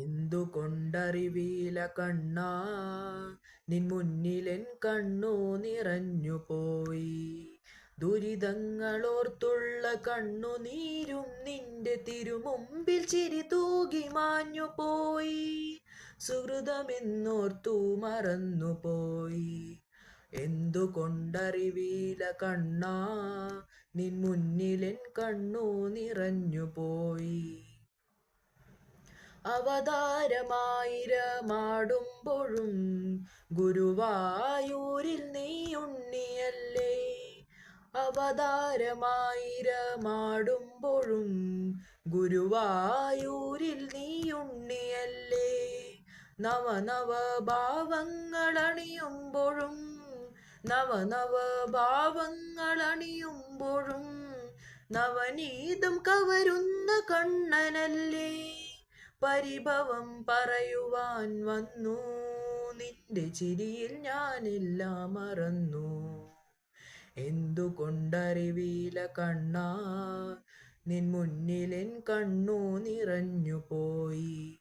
എന്തുകൊണ്ടറിവീല കണ്ണാ, നിൻ മുന്നിലെൻ കണ്ണു നിറഞ്ഞുപോയി. ദുരിതങ്ങളോർത്തുള്ള കണ്ണുനീരും നിന്റെ തിരുമുമ്പിൽ ചിരി തൂകി മാഞ്ഞുപോയി. സുഹൃതമെന്നോർത്തു മറന്നുപോയി. എന്തുകൊണ്ടറിവീല കണ്ണാ, നിൻ മുന്നിലെൻ കണ്ണു നിറഞ്ഞുപോയി. അവതാരമായിരമാടുമ്പോഴും ഗുരുവായൂരിൽ നീ ഉണ്ണിയല്ലേ. അവതാരമായിരമാടുമ്പോഴും ഗുരുവായൂരിൽ നീ ഉണ്ണിയല്ലേ. നവനവ ഭാവങ്ങളണിയുമ്പോഴും നവനവഭാവങ്ങളണിയുമ്പോഴും നവനീതം കവരുന്ന കണ്ണനല്ലേ. പരിഭവം പറയുവാൻ വന്നു, നിന്റെ ചിരിയിൽ ഞാനെല്ലാം മറന്നു. എന്തുകൊണ്ടറിവീല കണ്ണാ, നിൻ മുന്നിലെൻ കണ്ണു നിറഞ്ഞുപോയി.